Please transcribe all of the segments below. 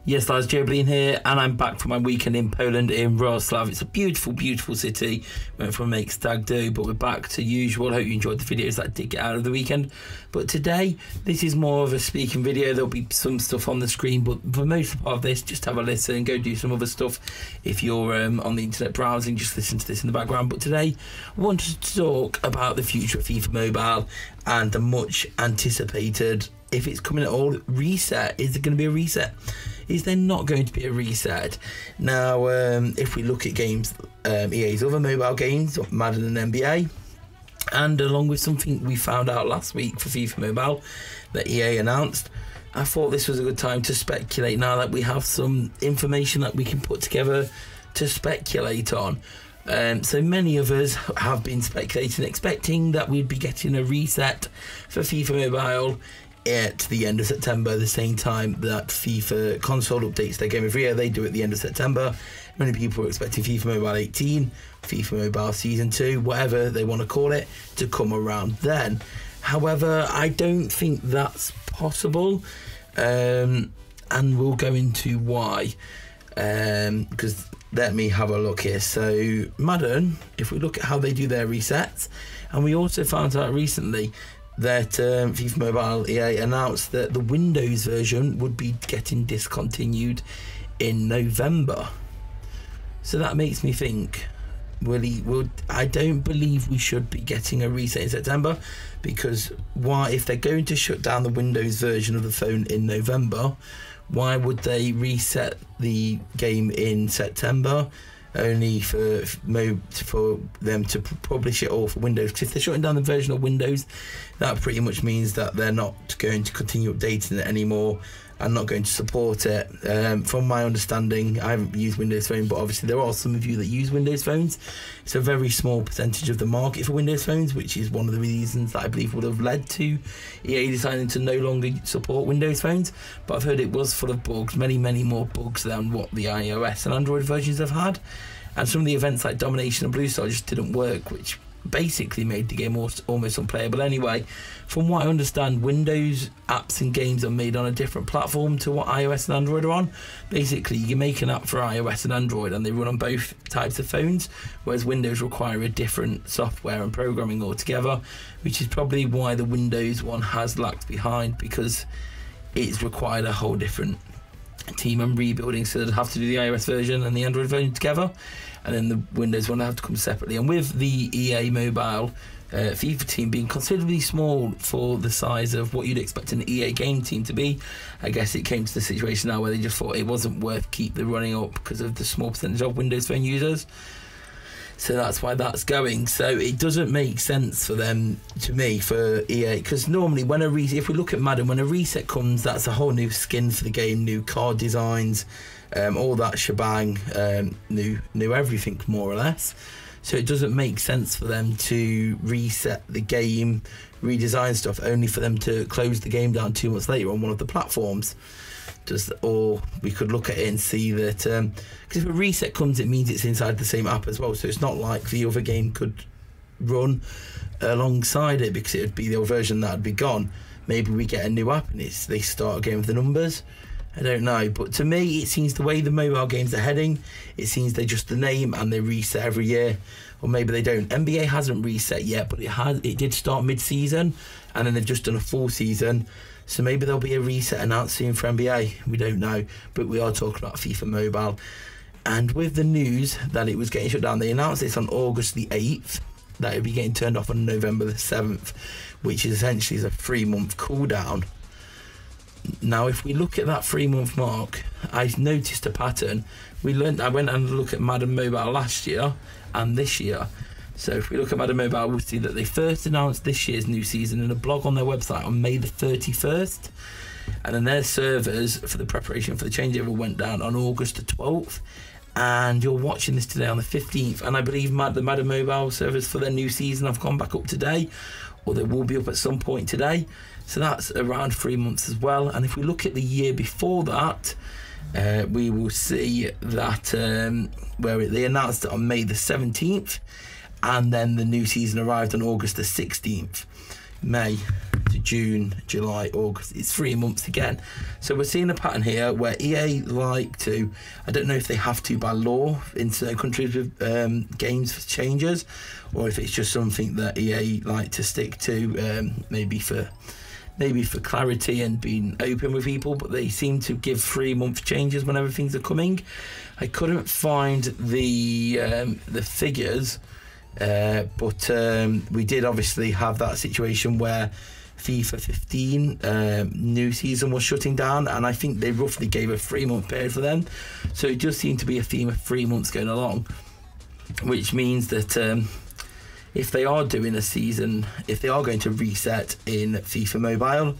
Yes, that's joebiline here, and I'm back from my weekend in Poland, in Wrocław. It's a beautiful, beautiful city. Went for a make stag do, but we're back to usual. Hope you enjoyed the videos that I did get out of the weekend. But today, this is more of a speaking video. There'll be some stuff on the screen, but for most part of this, just have a listen and go do some other stuff. If you're on the internet browsing, just listen to this in the background. But today, I wanted to talk about the future of FIFA Mobile and the much anticipated, if it's coming at all, reset. Is there going to be a reset? Is there not going to be a reset? Now, if we look at games, EA's other mobile games, Madden and NBA, and along with something we found out last week for FIFA Mobile that EA announced, I thought this was a good time to speculate now that we have some information that we can put together to speculate on. So many of us have been speculating, expecting that we'd be getting a reset for FIFA Mobile at the end of September, the same time that FIFA console updates their game every year. They do it at the end of September. Many people were expecting FIFA Mobile 18, FIFA Mobile Season 2, whatever they want to call it, to come around then. However, I don't think that's possible, and we'll go into why, because let me have a look here. So Madden, if we look at how they do their resets, and we also found out recently that FIFA Mobile EA announced that the Windows version would be getting discontinued in November. So that makes me think, I don't believe we should be getting a reset in September, because why, if they're going to shut down the Windows version of the phone in November, why would they reset the game in September? Only for them to publish it all for Windows. Because if they're shutting down the version of Windows, that pretty much means that they're not going to continue updating it anymore and not going to support it. From my understanding, I haven't used Windows Phone, but obviously there are some of you that use Windows phones. It's a very small percentage of the market for Windows phones, which is one of the reasons that I believe would have led to EA deciding to no longer support Windows phones. But I've heard it was full of bugs, many, many more bugs than what the iOS and Android versions have had. And some of the events like Domination and Blue Star just didn't work, which basically made the game almost unplayable anyway. From what I understand, Windows apps and games are made on a different platform to what iOS and Android are on. Basically, you make an app for iOS and Android and they run on both types of phones, whereas Windows require a different software and programming altogether, which is probably why the Windows one has lagged behind, because it's required a whole different team and rebuilding, so they'd have to do the iOS version and the Android version together, and then the Windows one have to come separately. And with the EA Mobile FIFA team being considerably small for the size of what you'd expect an EA game team to be, I guess it came to the situation now where they just thought it wasn't worth keep the running up because of the small percentage of Windows Phone users. So that's why that's going. So it doesn't make sense for them, to me, for EA, because normally when if we look at Madden, when a reset comes, that's a whole new skin for the game, new card designs, all that shebang, new everything more or less. So it doesn't make sense for them to reset the game, redesign stuff, only for them to close the game down 2 months later on one of the platforms. Or we could look at it and see that, because if a reset comes, it means it's inside the same app as well, so it's not like the other game could run alongside it, because it would be the old version that would be gone. Maybe we get a new app and they start again with the numbers. I don't know, but to me it seems the way the mobile games are heading, it seems they're just the name and they reset every year, or maybe they don't. NBA hasn't reset yet, but it did start mid-season, and then they've just done a full season. So maybe there'll be a reset announced soon for NBA. We don't know, but we are talking about FIFA Mobile. And with the news that it was getting shut down, they announced this on August the 8th, that it would be getting turned off on November the 7th, which is essentially a 3-month cooldown. Now, if we look at that 3-month mark, I noticed a pattern. I went and looked at Madden Mobile last year and this year. So if we look at Madden Mobile, we'll see that they first announced this year's new season in a blog on their website on May the 31st. And then their servers for the preparation for the changeover went down on August the 12th. And you're watching this today on the 15th. And I believe the Madden Mobile servers for their new season have gone back up today, or they will be up at some point today. So that's around 3 months as well. And if we look at the year before that, we will see that where they announced it on May the 17th. And then the new season arrived on August the 16th. May to June, July, August. It's 3 months again. So we're seeing a pattern here where EA like to, I don't know if they have to by law in certain countries with games changes, or if it's just something that EA like to stick to, maybe for clarity and being open with people, but they seem to give 3-month changes whenever things are coming. I couldn't find the figures, but we did obviously have that situation where FIFA 15 new season was shutting down, and I think they roughly gave a 3-month period for them. So it does seem to be a theme of 3 months going along, which means that if they are doing a season, if they are going to reset in FIFA Mobile,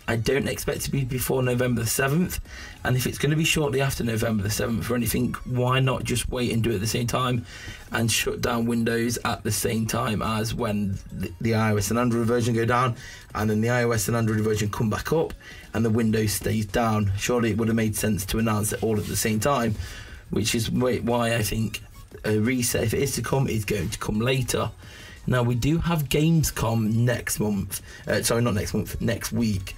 I don't expect it to be before November the 7th. And if it's going to be shortly after November the 7th or anything, why not just wait and do it at the same time and shut down Windows at the same time as when the iOS and Android version go down, and then the iOS and Android version come back up and the Windows stays down? Surely it would have made sense to announce it all at the same time, which is why I think a reset, if it is to come, is going to come later. Now, we do have Gamescom next month. Sorry, not next month, next week.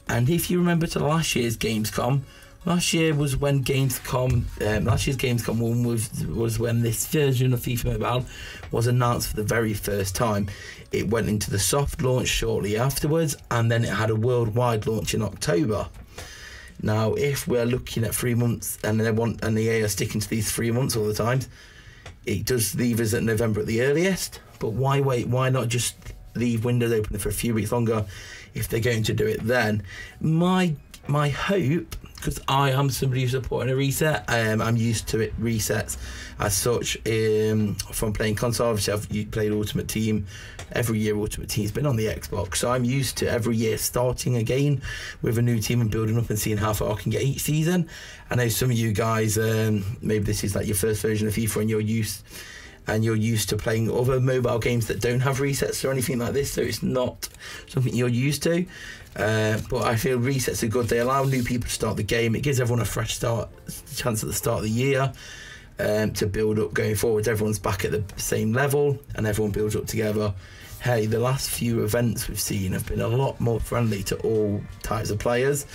And if you remember to last year's Gamescom, last year's Gamescom one was when this version of FIFA Mobile was announced for the very first time. It went into the soft launch shortly afterwards, and then it had a worldwide launch in October. Now, if we're looking at 3 months, and the EA are sticking to these 3 months all the time, it does leave us at November at the earliest. But why wait? Why not just leave Windows open for a few weeks longer if they're going to do it then? My hope, because I am somebody who's supporting a reset, I'm used to it resets as such from playing console. Obviously, I've played Ultimate Team every year. Ultimate Team's been on the Xbox, so I'm used to every year starting again with a new team and building up and seeing how far I can get each season. I know some of you guys, maybe this is like your first version of FIFA and you're used to playing other mobile games that don't have resets or anything like this, so it's not something you're used to. But I feel resets are good. They allow new people to start the game. It gives everyone a fresh chance at the start of the year to build up going forward. Everyone's back at the same level and everyone builds up together. Hey, the last few events we've seen have been a lot more friendly to all types of players.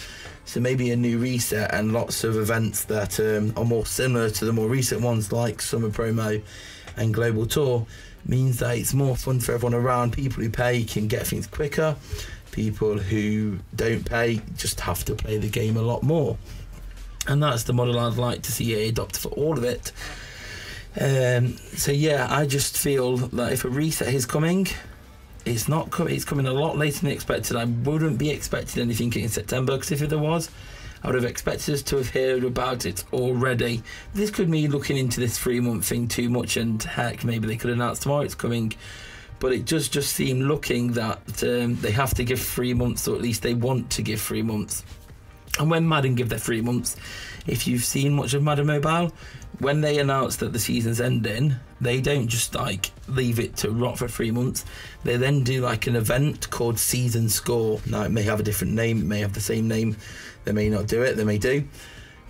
So maybe a new reset and lots of events that are more similar to the more recent ones, like Summer Promo and Global Tour, means that it's more fun for everyone around. People who pay can get things quicker. People who don't pay just have to play the game a lot more. And that's the model I'd like to see adopt for all of it. So yeah, I just feel that if a reset is coming, it's coming a lot later than expected. I wouldn't be expecting anything in September, because if there was, I would have expected us to have heard about it already. This could be looking into this 3-month thing too much, and heck, maybe they could announce tomorrow it's coming. But it does just seem looking that they have to give 3 months, or at least they want to give 3 months. And when Madden give their 3 months, if you've seen much of Madden Mobile, when they announce that the season's ending, they don't just like leave it to rot for 3 months. They then do like an event called Season Score. Now, it may have a different name, it may have the same name, they may not do it, they may do.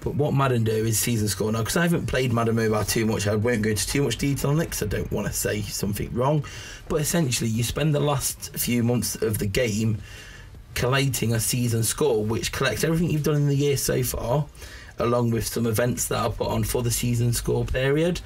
But what Madden do is Season Score. Now, because I haven't played Madden Mobile too much, I won't go into too much detail on it because I don't want to say something wrong. But essentially, you spend the last few months of the game collating a season score, which collects everything you've done in the year so far, along with some events that are put on for the season score period.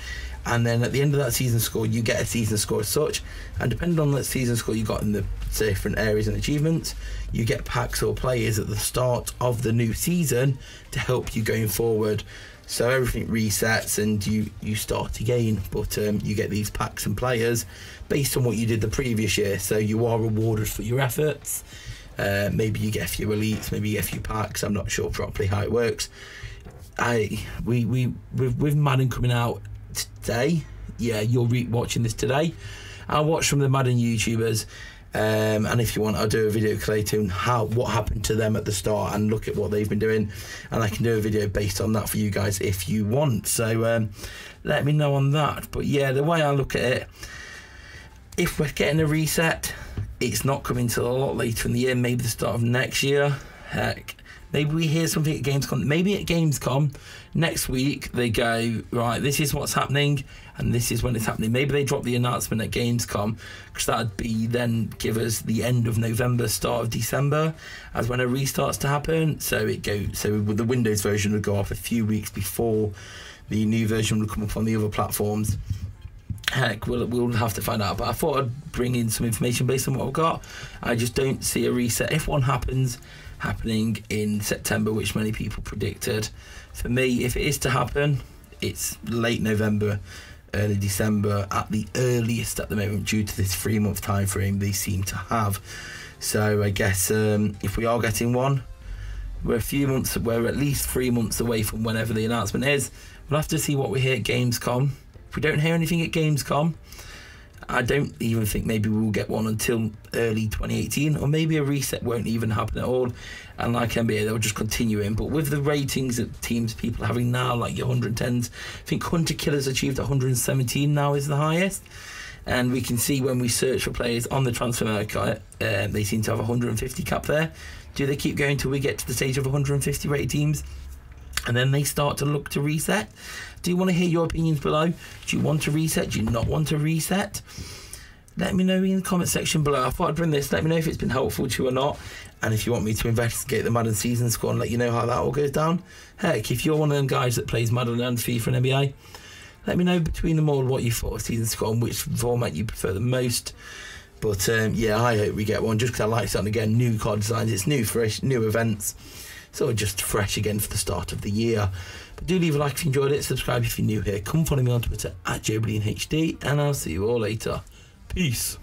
And then at the end of that season score, you get a season score as such, and depending on that season score you got in the different areas and achievements, you get packs or players at the start of the new season to help you going forward. So everything resets and you start again, but you get these packs and players based on what you did the previous year, so you are rewarded for your efforts. Maybe you get a few elites, maybe you get a few packs. I'm not sure properly how it works. With Madden coming out today, yeah, you're watching this today, I'll watch from the Madden YouTubers, and if you want, I'll do a video collating what happened to them at the start and look at what they've been doing, and I can do a video based on that for you guys if you want. So let me know on that. But yeah, the way I look at it, if we're getting a reset, it's not coming till a lot later in the year, maybe the start of next year. Heck, Maybe we hear something at Gamescom. Maybe at Gamescom next week they go, right, this is what's happening and this is when it's happening. Maybe they drop the announcement at Gamescom, because that'd be then give us the end of November, start of December as when a restart's to happen. So the Windows version would go off a few weeks before the new version would come up on the other platforms. Heck, we'll have to find out. But I thought I'd bring in some information based on what I've got. I just don't see a reset. If one happens, happening in September, which many people predicted. For me, if it is to happen, it's late November, early December at the earliest at the moment, due to this 3-month time frame they seem to have. So I guess if we are getting one, we're at least 3 months away from whenever the announcement is. We'll have to see what we hear at Gamescom. If we don't hear anything at Gamescom, I don't even think maybe we'll get one until early 2018, or maybe a reset won't even happen at all, and like NBA, they'll just continue in. But with the ratings that teams people are having now, like your 110s, I think Hunter Killer's achieved 117 now is the highest, and we can see when we search for players on the transfer market, they seem to have 150 cap there. Do they keep going till we get to the stage of 150 rated teams, and then they start to look to reset? Do you want to hear your opinions below? Do you want to reset? Do you not want to reset? Let me know in the comment section below. I thought I'd bring this. Let me know if it's been helpful to you or not. And if you want me to investigate the Madden season score and let you know how that all goes down. Heck, if you're one of them guys that plays Madden and FIFA and NBA, let me know between them all what you thought of season score and which format you prefer the most. But yeah, I hope we get one, just because I like something again. New card designs, it's new, fresh, new events. So just fresh again for the start of the year. But do leave a like if you enjoyed it, subscribe if you're new here. Come follow me on Twitter at joebilineHD, and I'll see you all later. Peace.